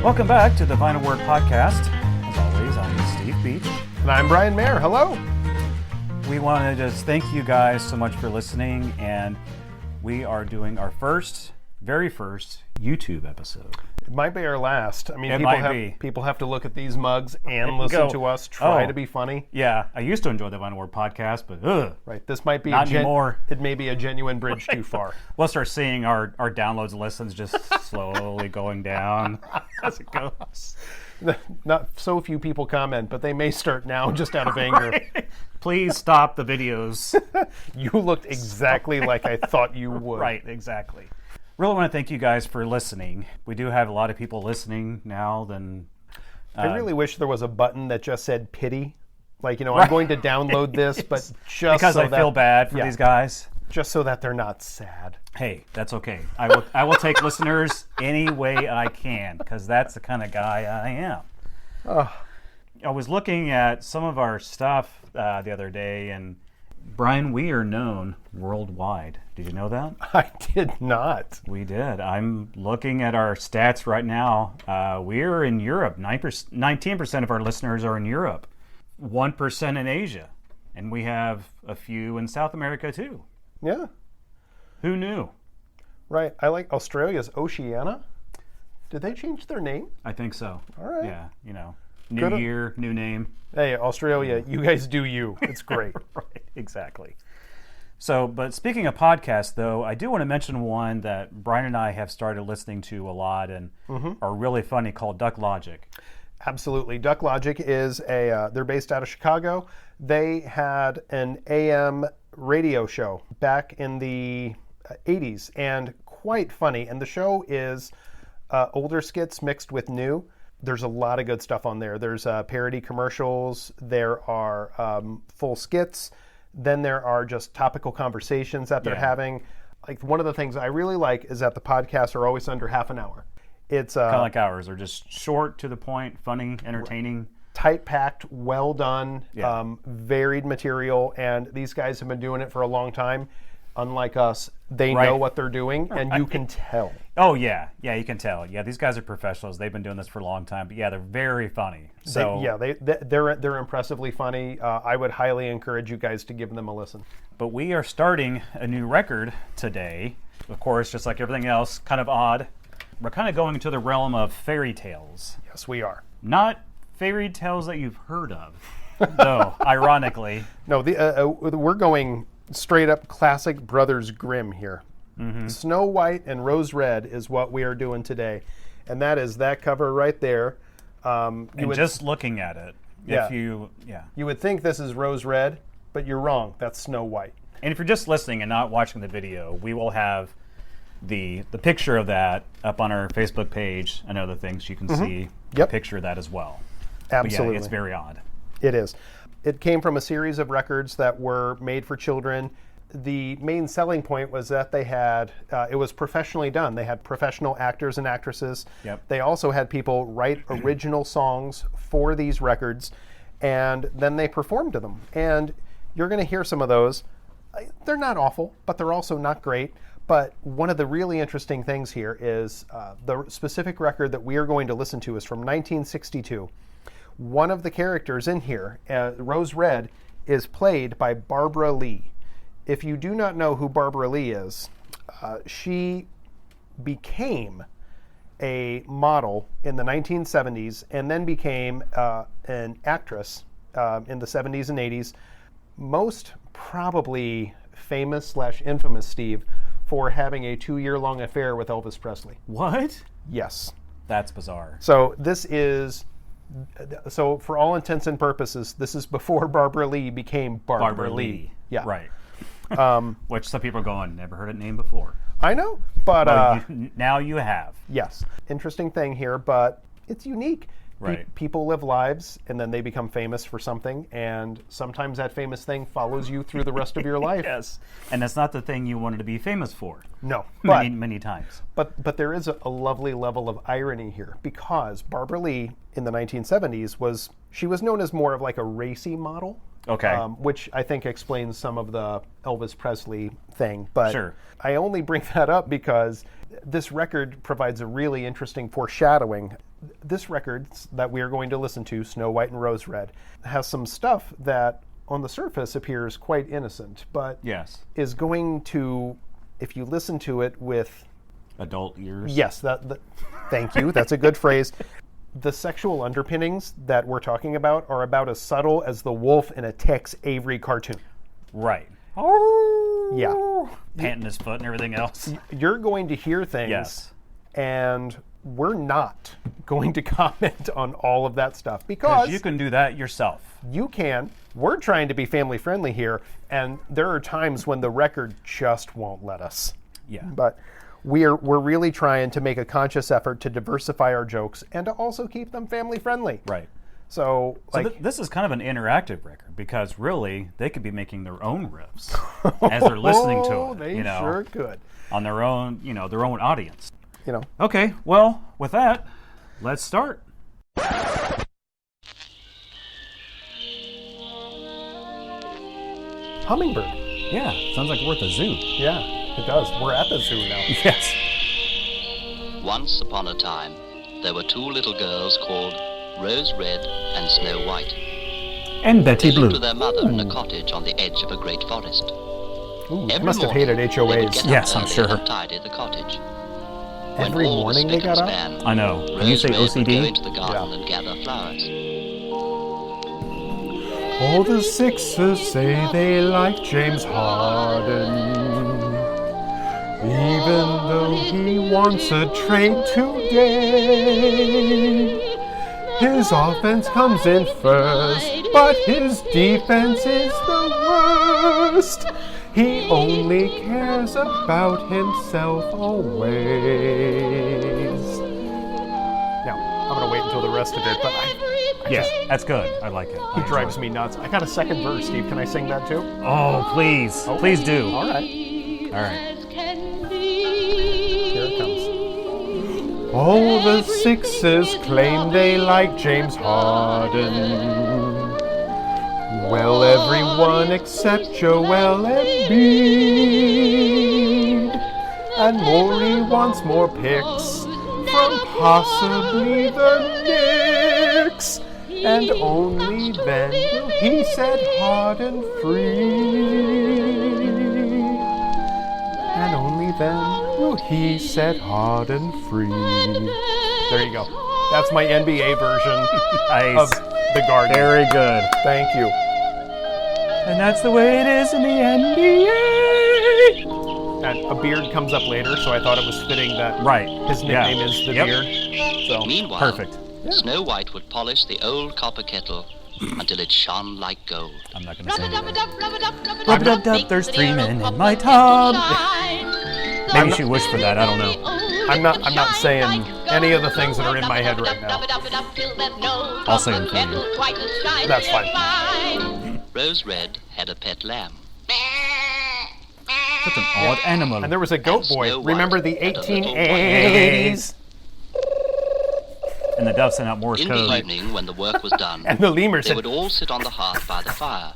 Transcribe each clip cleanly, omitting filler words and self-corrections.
Welcome back to the Vinyl Word Podcast. As always, I'm Steve Beach. And I'm Brian Mayer. Hello. We want to just thank you guys so much for listening, and we are doing our very first YouTube episode. It might be our last. I mean, people have to look at these mugs and listen to us try to be funny. Yeah, I used to enjoy the Vinyl Word Podcast, but right, this might be not anymore. It may be a genuine bridge too far. We'll start seeing our downloads and listens just slowly going down as it goes. Not so few people comment, but they may start now just out of anger. Right. Please stop the videos. You looked exactly like I thought you would. Right, exactly. Really want to thank you guys for listening. We do have a lot of people listening now. I really wish there was a button that just said pity. Like, I'm going to download this, but just because I feel bad for these guys. Just so that they're not sad. Hey, that's okay. I will take listeners any way I can, because that's the kind of guy I am. I was looking at some of our stuff the other day, and Brian, we are known worldwide. Did you know that? I did not. We did. I'm looking at our stats right now. We're in Europe. 19% of our listeners are in Europe. 1% in Asia. And we have a few in South America, too. Yeah. Who knew? Right. I like Australia's Oceania. Did they change their name? I think so. All right. Yeah, new year, new name. Hey, Australia, you guys do you. It's great. Right, exactly. So, but speaking of podcasts, though, I do want to mention one that Brian and I have started listening to a lot and are really funny, called Duck Logic. Absolutely. Duck Logic is they're based out of Chicago. They had an AM radio show back in the 80s, and quite funny. And the show is older skits mixed with new. There's a lot of good stuff on there. There's parody commercials. There are full skits. Then there are just topical conversations that they're having. Like, one of the things I really like is that the podcasts are always under half an hour. It's kind of like ours. They're just short, to the point, funny, entertaining. Tight packed, well done, varied material. And these guys have been doing it for a long time. Unlike us, they know what they're doing, and you can tell. Oh, yeah. Yeah, you can tell. Yeah, these guys are professionals. They've been doing this for a long time. But yeah, they're very funny. So they're impressively funny. I would highly encourage you guys to give them a listen. But we are starting a new record today. Of course, just like everything else, kind of odd. We're kind of going into the realm of fairy tales. Yes, we are. Not fairy tales that you've heard of, though, ironically. No, we're going straight up classic Brothers Grimm here. Snow White and Rose Red is what we are doing today. And that is that cover right there. Just looking at it, you would think this is Rose Red, but you're wrong. That's Snow White. And if you're just listening and not watching the video, we will have the picture of that up on our Facebook page and other things. You can see a picture of that as well. Absolutely. But yeah, it's very odd. It is. It came from a series of records that were made for children. The main selling point was that they had, it was professionally done. They had professional actors and actresses. Yep. They also had people write original songs for these records, and then they performed to them. And you're going to hear some of those. They're not awful, but they're also not great. But one of the really interesting things here is the specific record that we are going to listen to is from 1962. One of the characters in here, Rose Red, is played by Barbara Lee. If you do not know who Barbara Lee is, she became a model in the 1970s and then became an actress in the 70s and 80s. Most probably famous/infamous, Steve, for having a 2-year-long affair with Elvis Presley. What? Yes. That's bizarre. So so for all intents and purposes, this is before Barbara Lee became Barbara Lee. Yeah. Right. Which some people are going, never heard that name before. I know, but now you have. Yes. Interesting thing here, but it's unique. Right. People live lives and then they become famous for something, and sometimes that famous thing follows you through the rest of your life. Yes. And that's not the thing you wanted to be famous for. No. Many times. But there is a lovely level of irony here, because Barbara Lee in the 1970s was known as more of like a racy model. Okay. Which I think explains some of the Elvis Presley thing. But sure. I only bring that up because this record provides a really interesting foreshadowing. this record that we are going to listen to, Snow White and Rose Red, has some stuff that on the surface appears quite innocent, but Yes. is going to, if you listen to it with, Adult ears. yes, thank you, that's a good phrase. The sexual underpinnings that we're talking about are about as subtle as the wolf in a Tex Avery cartoon. Right. Yeah. Panting his foot and everything else. You're going to hear things, Yes. and we're not going to comment on all of that stuff Because because you can do that yourself. you can. We're trying to be family friendly here, and there are times when the record just won't let us. Yeah. But we're really trying to make a conscious effort to diversify our jokes and to also keep them family friendly. Right. So, So like, this is kind of an interactive record because really they could be making their own riffs as they're listening to it. they you know, sure could. on their own, their own audience. You know, Okay, well, with that, let's start. hummingbird. Yeah, sounds like we're at the zoo. Yeah, it does. We're at the zoo now. Yes. Once upon a time, there were two little girls called Rose Red and Snow White. And Betty They lived Blue. with their mother in a cottage on the edge of a great forest. Ooh, they Every must have morning, hated they would HOAs. get Yes, up I'm early sure. and tidy the cottage. When Every all morning was they spick got and up? span, I know. When you Rose say Red would OCD? go into the garden and gather flowers. All the Sixers say they like James Harden, even though he wants a trade today. His offense comes in first, but his defense is the worst. He only cares about himself always. Now, I'm going to wait until the rest of it, but Yeah, that's good. I like it. he drives me nuts. I got a second verse, Steve. Can I sing that too? Oh, please. Please do. All right. All right. Here it comes. All the Sixers claim they like James Harden. Well, everyone except Joel Embiid. And Maury wants more picks from possibly the Knicks. And only then will he set Harden free. And only then will he set Harden free. There you go. That's my NBA version Nice. of The Garden. Very good. Thank you. And that's the way it is in the NBA. And a beard comes up later, so I thought it was fitting that Right. his nickname is The Yep. Beard. So Meanwhile, Perfect. Snow White would polish the old copper kettle until it shone like gold. I'm not going to say anything. Rub-a-dub, there's 3 men in my tub. Maybe she wished for that. I don't know. I'm not saying any of the things that are in my head right now. I'll say them for you. That's fine. Rose Red had a pet lamb. Such an odd animal. And there was a goat Snow boy. White Remember the had a little 1880s? And the dove sent out Morse In the code. evening, when the work was done, And the lemur they said, would all sit on the hearth by the fire,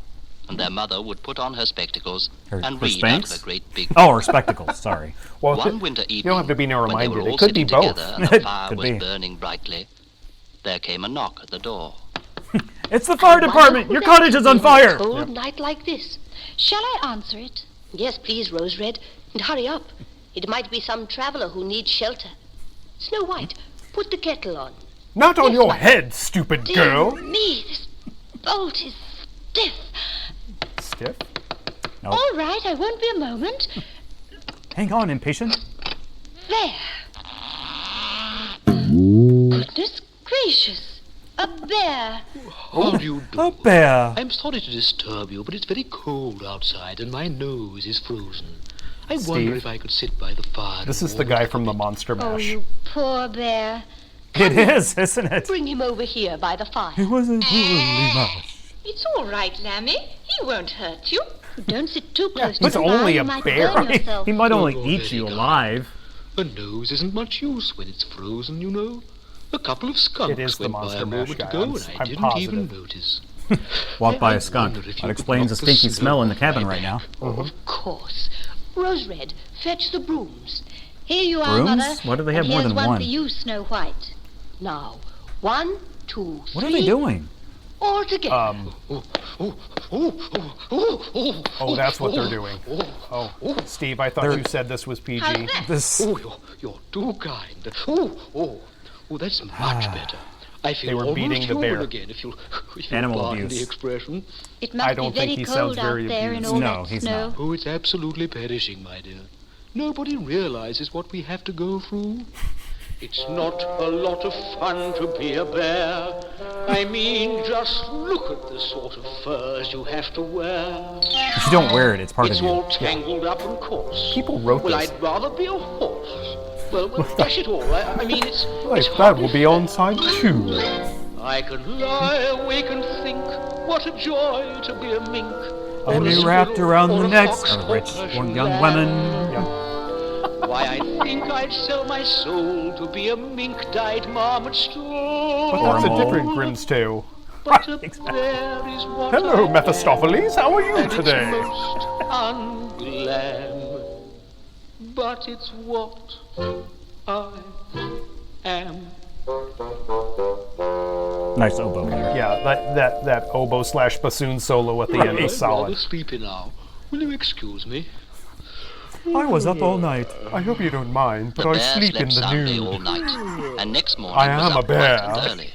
and their mother would put on her spectacles Her and read Spanx? out of a great big Oh, or spectacles. Sorry. well, One winter evening, you don't have to be when they were narrow-minded. all It could be sitting both. together and the fire Could was be. burning brightly, there came a knock at the door. It's the fire department. Your cottage is on fire. Cold night like this. Shall I answer it? Yes, please, Rose Red, and hurry up. It might be some traveler who needs shelter. Snow White, put the kettle on. Not on Yes, your ma'am. head, stupid Dear girl. me, this bolt is stiff. Stiff. All right, I won't be a moment. Hang on, impatient. There. Goodness gracious. A bear. How do you do? A bear. I'm sorry to disturb you, but it's very cold outside and my nose is frozen. I Steve. wonder if I could sit by the fire. This and is the warm guy up from a the bit. Monster Oh, Mash. you poor bear. It is, isn't it? Bring him over here by the fire. It was a woolly mouse. It's all right, Lammy. He won't hurt you. Don't sit too close It's to the only fire, a you might bear. burn yourself. He might only Oh, eat very you kind. alive. A nose isn't much use when it's frozen, you know. A couple of skunks It is the went by Monster a Mash moment guy. ago I'm and I I'm didn't positive. even notice. Walked by I a skunk. wonder if you That could explains the knock the stinky snow smell in the off cabin my right now. Of course. Rose Red, fetch the brooms. Here you are, Brooms? Mother. Why do they have and more here's than one one? for you, Snow White. Now, 1, 2, 3. What are they doing? All together. Oh, that's what they're doing. Oh, Steve, I thought you said this was PG. How's that? This. Oh, you're too kind. Oh, that's much better. I feel were beating almost the human bear. again, if you'll Animal pardon abuse. the expression. It must I don't be very think he sounds cold out very there in abused. all No, that he's snow. not. Oh, it's absolutely perishing, my dear. Nobody realizes what we have to go through. It's not a lot of fun to be a bear. I mean, just look at the sort of furs you have to wear. If you don't wear it, it's part It's of you. all tangled up and coarse. People wrote Well, this. I'd rather be a horse. Well, dash it all. I mean, it's Like, hard that to will be on side 2. I can lie awake and think, what a joy to be a mink. And or a you squirrel, wrapped around or the a necks fox, of or rich Persian young lamb. women. Why, I think I'd sell my soul to be a mink-dyed marmot stool. But that's a Normal. different Grimm's tale. But a Exactly. bear is what Hello, I Mephistopheles. How are you and today? It's most unglam, but it's what I am. Nice oboe there. Yeah, that oboe / bassoon solo at the end was I'm rather solid. sleepy now. Will you excuse me? I was up all night. I hope you don't mind, but The I bear sleep slept in the soundly all nude. night, and next morning I was am a up bear. bright and early.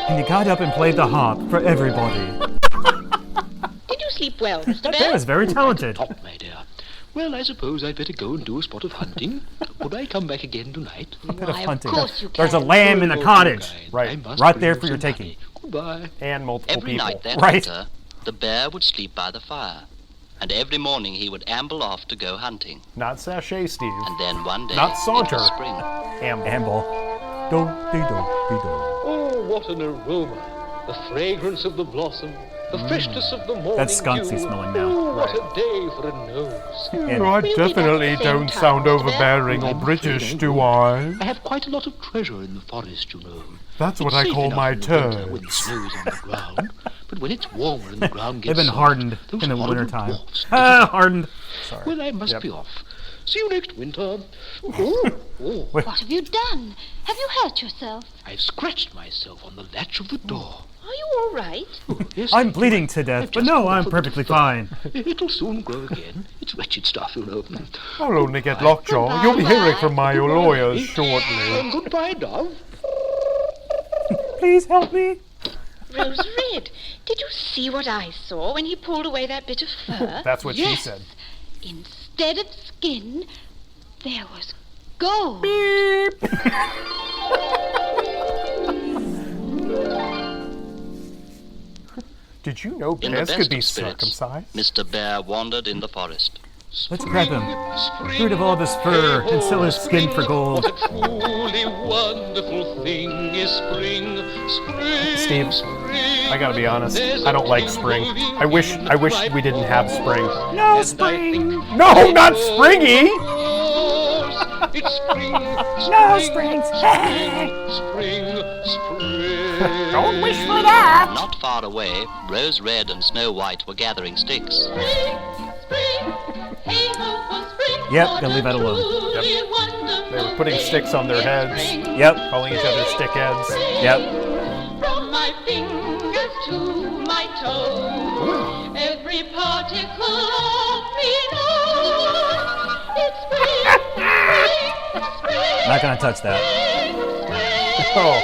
And he got up and played the harp for everybody. Did you sleep well, Mr. That Bear? was very talented. Top, my dear. Well, I suppose I'd better go and do a spot of hunting. Could I come back again tonight? Bit of Why, of hunting. course you There's a can. lamb in a cottage. Right. I must Right bring there you for your some taking. honey. Goodbye. And multiple Every people. night that Right. winter, the bear would sleep by the fire, and every morning he would amble off to go hunting. Not sachet, Steve. And then one day, Not it saunter. was spring. Amble. Amble. Do, dee, do, dee, do. Oh, what an aroma. The fragrance of the blossom. The freshness of the morning That's skunks dew. he's smelling now. Oh, what a day for a nose. And I Will you be back definitely at the same don't time, sound Mr. Bear? overbearing or I'm British, afraid do I I? I have quite a lot of treasure in the forest, you know. That's what It's I safe call enough my in the winter when the turds. snow's on the ground, but when it's warmer and the ground they've gets been soft, hardened those in the horrible wintertime. dwarfs Ah, hardened. Well, I must Yep. be off. See you next winter. Oh, What have you done? Have you hurt yourself? I've scratched myself on the latch of the door. Are you all right? Yes, I'm bleeding to death, but no, I'm perfectly fine. It'll soon grow again. It's wretched stuff, you know. I'll only get lockjaw. You'll be hearing from my lawyers shortly. Goodbye, dove. Please help me. Rose Red, did you see what I saw when he pulled away that bit of fur? That's what she Yes. said. Instead of skin, there was gold. Did you know In the bears best could be of spirits, circumcised? Mr. Bear wandered in the forest. Let's grab him. Get rid of all of his fur and sell his skin for gold. What a truly wonderful thing is spring. Spring. Steve, spring. I gotta be honest. There's I don't a like spring. moving I wish in the we didn't have spring. No And I spring. think No, not springy! it's spring. No springs. Spring. Don't wish for that! Not far away, Rose Red and Snow White were gathering sticks. Yep, gotta leave that alone. They were putting sticks on their heads, Yep, calling each other stickheads. yep. From my fingers to my toes, every particle of me knows it's spring, spring, Not gonna touch that. Oh,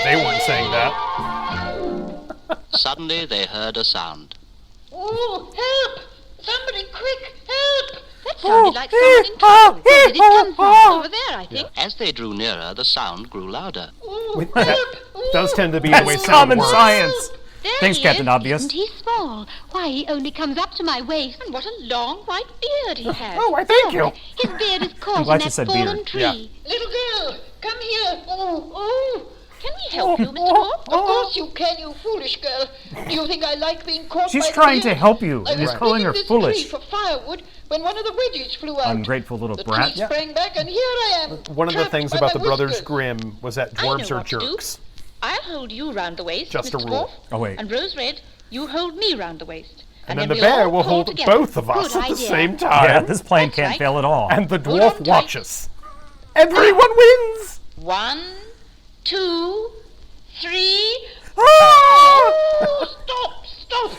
they weren't saying that. Suddenly they heard a sound. Oh, help! Somebody quick, help! That sounded like someone in trouble. Where did it come from? Over there, I think. As they drew nearer, the sound grew louder. That does tend to be the way That's sound common works. science. There Thanks, he Captain is. Obvious. Isn't he small? Why, he only comes up to my waist. And what a long white beard he has. Oh, I thank you. His beard is caught in glad you that said fallen beard. tree. Yeah. Little girl, come here. Oh. Can we help you, Mr. Dwarf? Of course you can, you foolish girl. Do you think I like being caught She's by the trying to beard? help you, I and he's was calling her digging this foolish. tree for firewood when one of the wedges flew out. Ungrateful little The brat. tree sprang back, and here I am. One of the trapped things by about my the Brothers whiskers. Grimm was that I know dwarves are what to do. jerks. I'll hold you round the waist, Just a Mr. rule. Dwarf. Oh, wait. And Rose Red, you hold me round the waist. And then we'll the bear all will pull hold together. both of us Good at the idea. same Yeah, time. this plane That's can't right. fail at all. And the Hold dwarf on tight. watches. Everyone wins! 1, 2, 3. Stop!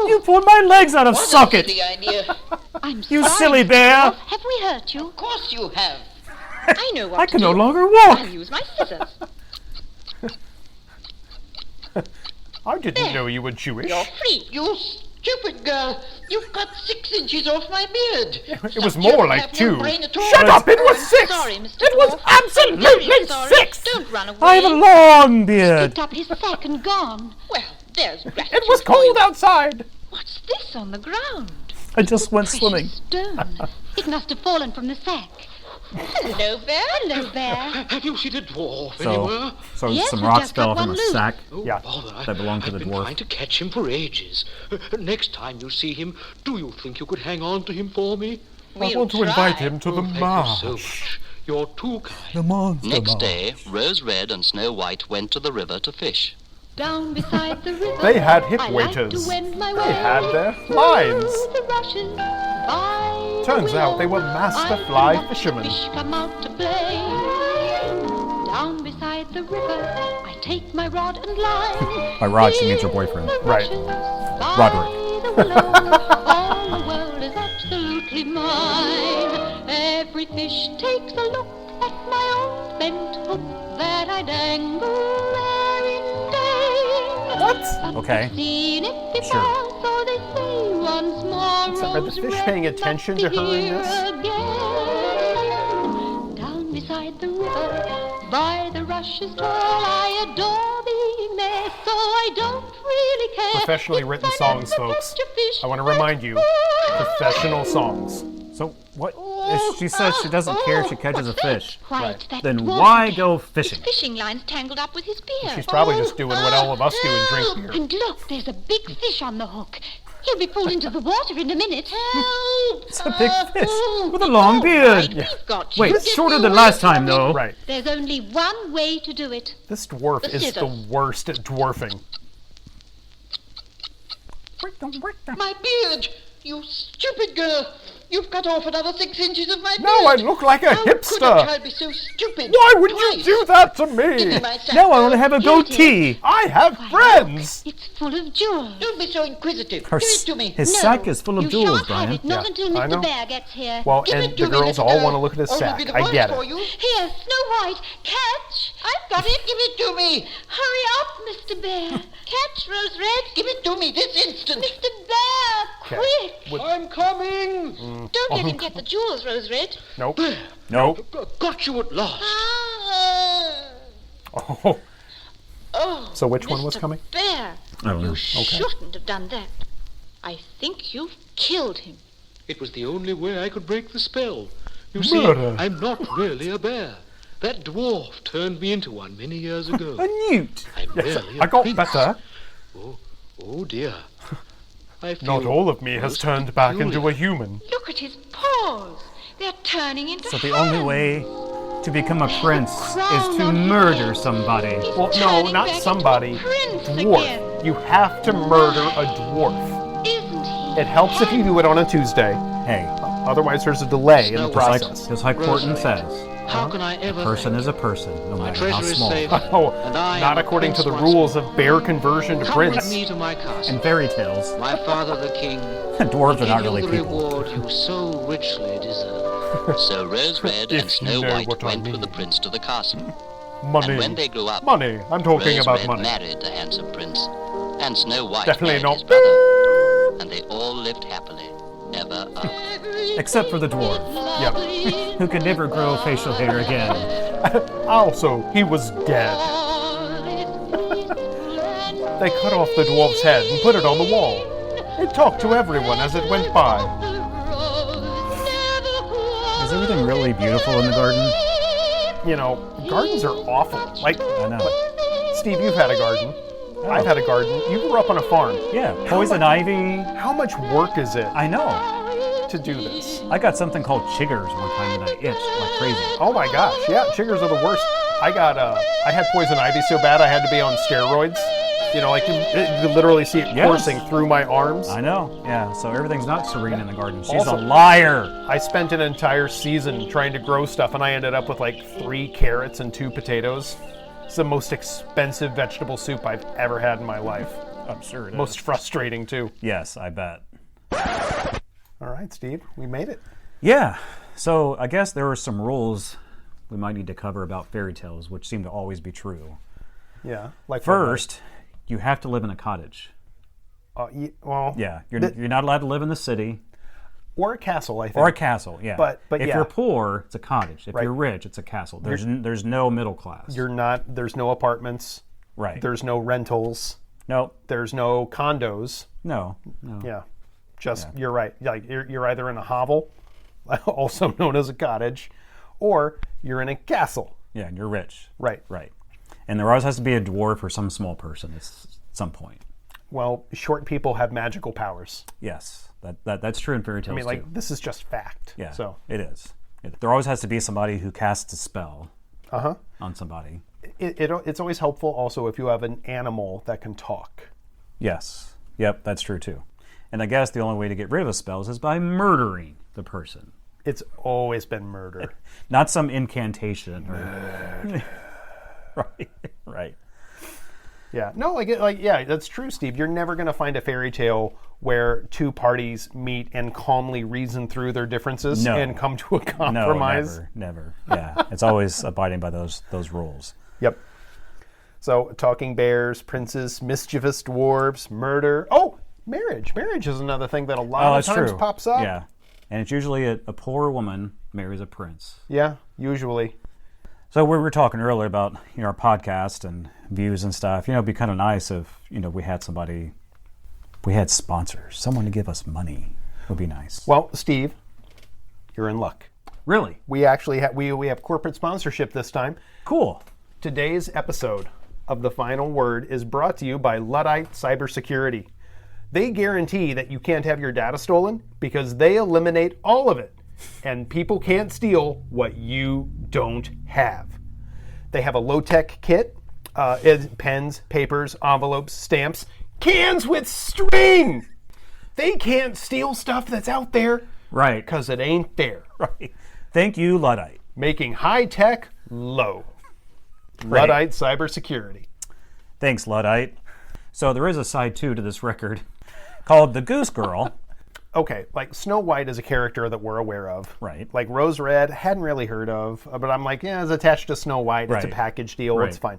You pulled my legs out of What a socket. silly idea. I'm You sorry, silly Mr. bear. Dwarf. Have we hurt you? Of course you have. I know what I to can no do. longer walk. I'll use my scissors. I didn't know you were Jewish. You're free. You stupid girl. You've cut 6 inches off my beard. It was more like Have 2. no brain at all. Shut up! It was I'm 6. sorry, Mr. It was Dwarf. I'm very absolutely sorry. 6. Don't run away. I have a long beard. Picked up his sack and gone. Well, there's gratitude. It was for you. cold outside. What's this on the ground? I just went Precious swimming. stone. It must have fallen from the sack. Hello, Bear. Hello, Bear. Have you seen a dwarf So, anywhere? Yes, some we rocks just fell got from one the loose. sack. Oh, Yeah. bother. That belonged to I've the been dwarf. trying to catch him for ages. Next time you see him, do you think you could hang on to him for me? We'll try. to Oh, thank you so much. You're too kind. The monster. Next day, Rose Red and Snow White went to the river to fish. Down beside the river. They had hip I like waders. to wend my They way had their lines. through the rushes, by Turns the out they were willow. master I can fly watch the fishermen. Fish come out to play. Down beside the river, I take my rod and line. By rod, she means her boyfriend. In the Right. rushes, by Roderick. the willow, all the world is absolutely mine. Every fish takes a look at my old bent hook that I dangle there in day. What? Okay. I've seen it before, Sure. so they say once more. So are the Rose fish Red paying must attention be to her in here this? again. Down beside the river, by the rushes tall, I adore being there, so I don't really care. Professionally if written I songs, never folks. catch a fish I want to remind you, professional songs. So what? If she says she doesn't care if she catches a fish. Right, that Then dwarf why again. go fishing? Fishing line's tangled up with his beard. She's probably just doing what all of us do and drink beer. And look, there's a big fish on the hook. He'll be pulled into the water in a minute. Help! It's a big fish with a long beard. We've got you. Wait, Get shorter away than last from time me. though. Right. There's only one way to do it. This dwarf The is the scissors. worst at dwarfing. My beard! You stupid girl! You've cut off another 6 inches of my beard! No, I look like a How could a hipster. child be so stupid? Why would you Twice. do that to Give me me? my sack, Now I girl. want to have a Here it is. goatee. I have friends. It's full of jewels. Don't be so inquisitive. Her Give s- it to me. His No, sack is full of you jewels, shan't have Brian. it, not Yeah, until I know. Mr. Bear gets here. Well, Give and it to the me, girls little all girl, want to look at his or it'll sack. be the I worse get for it. you. Here, Snow White, catch! I've got it. Give it to me. Hurry up, Mr. Bear. Catch, Rose Red. Give it to me this instant. Mr. Bear, quick. With- I'm coming. Don't let him get the jewels, Rose Red. Nope. Nope. Got you at last. Ah. Oh. Oh, So which one was Mr. coming? Bear, I don't know. you shouldn't have done that. I think you've killed him. It was the only way I could break the spell. You see, Murder. I'm not really a bear. That dwarf turned me into one many years ago. A newt. I'm Yes, merely a I got prince. better. Oh dear. I feel Not all of me has most turned back peculiar. into a human. Look at his paws. They're turning into So the only way to become a prince is to murder somebody. Well, no, not somebody. Dwarf. You have to murder a dwarf. Isn't he? It helps if you do it on a Tuesday. Hey, Otherwise, there's a delay in the Snow just process. like Horton says, How can I ever person thank is a person, no My matter how treasure is small. safe. Oh, And I not am a according to the prince rules once of bear conversion to Come prince. with me to my castle. In fairy tales, My father the king dwarves are give not you really the people. reward you so richly deserve. So Rose Red If and you Snow know White what I went mean. with the prince to the castle. Money. And when they grew up, Money. I'm talking Rose about Red money. married the handsome prince, and Snow White Definitely married not. his brother, and they all lived happily ever after. Except for the dwarf, Yep. who could never grow facial hair again. Also, he was dead. They cut off the dwarf's head and put it on the wall. It talked to everyone as it went by. Is everything really beautiful in the garden? You know, gardens are awful. Like, I know. Steve, you've had a garden. I've had a garden. You grew up on a farm. Yeah, poison ivy. How much work is it I know. to do this? I got something called chiggers one time and I itched like crazy. Oh my gosh, yeah, chiggers are the worst. I had poison ivy so bad I had to be on steroids You know, like you could literally see it Yes. coursing through my arms. I know. Yeah. So everything's not serene in the garden. She's Also- a liar. I spent an entire season trying to grow stuff, and I ended up with like 3 carrots and 2 potatoes. It's the most expensive vegetable soup I've ever had in my life. I'm sure it Most is. frustrating, too. Yes, I bet. All right, Steve, we made it. Yeah. So I guess there are some rules we might need to cover about fairy tales, which seem to always be true. Yeah. Like First, you have to live in a cottage. well, Yeah. You're not allowed to live in the city or a castle, I think. or a castle. Yeah. But if yeah. you're poor, it's a cottage. If Right. you're rich, it's a castle. There's no middle class. You're not. There's no apartments. right. There's no rentals. Nope. There's no condos. No. Yeah. Just you're right. Like you're either in a hovel, also known as a cottage, or you're in a castle. Yeah, and you're rich. Right. Right. And there always has to be a dwarf or some small person at some point. Well, short people have magical powers. Yes, that's true in fairy tales I mean, like too. this is just fact. Yeah, So it is. There always has to be somebody who casts a spell Uh-huh. on somebody. It's always helpful also if you have an animal that can talk. Yes. Yep, that's true too. And I guess the only way to get rid of a spell is by murdering the person. It's always been murder. Not some incantation. Or... right. Right. Yeah. No, yeah, that's true, Steve. You're never going to find a fairy tale where 2 parties meet and calmly reason through their differences No. and come to a No, compromise. never. Yeah, it's always abiding by those rules. Yep. So, talking bears, princes, mischievous dwarves, murder. Oh, marriage. Marriage is another thing that a lot of that's times true. pops up. Yeah, and it's usually a poor woman marries a prince. Yeah, usually. So we were talking earlier about our podcast and views and stuff. It'd be kind of nice if we had sponsors, someone to give us money. Would be nice. Well, Steve, you're in luck. Really We actually we have corporate sponsorship this time. cool. Today's episode of The Final Word is brought to you by Luddite Cybersecurity. They guarantee that you can't have your data stolen because they eliminate all of it, and people can't steal what you don't have. They have a low-tech kit, pens, papers, envelopes, stamps, cans with string. They can't steal stuff that's out there Right. because it ain't there. Right. Thank you, Luddite. Making high-tech low. Great. Luddite Cybersecurity. Thanks, Luddite. So there is a side 2 to this record called The Goose Girl. Okay, like Snow White is a character that we're aware of. Right. Like Rose Red, hadn't really heard of, but I'm like, yeah, it's attached to Snow White. It's a Right. package deal. Right. It's fine.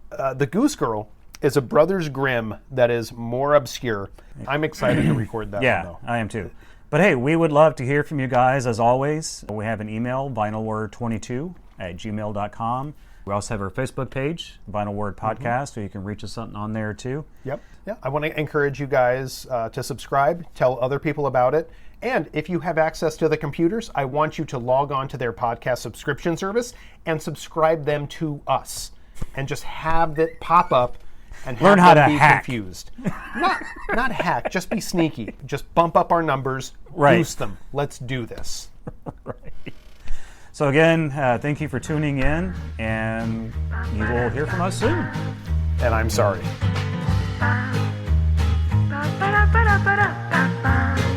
The Goose Girl is a Brothers Grimm that is more obscure. I'm excited to record that Yeah, one, though. I am too. But hey, we would love to hear from you guys as always. We have an email, vinylword22@gmail.com. We also have our Facebook page, Vinyl Word Podcast, so you can reach us on there too. Yep. Yeah. I want to encourage you guys to subscribe, tell other people about it. And if you have access to the computers, I want you to log on to their podcast subscription service and subscribe them to us. And just have it pop up and Learn have how them to be hack. confused. Not hack, just be sneaky. Just bump up our numbers, Right. boost them. Let's do this. So again, thank you for tuning in, and you will hear from us soon. And I'm sorry. Ba-ba-da-ba-da-ba-da-ba-ba.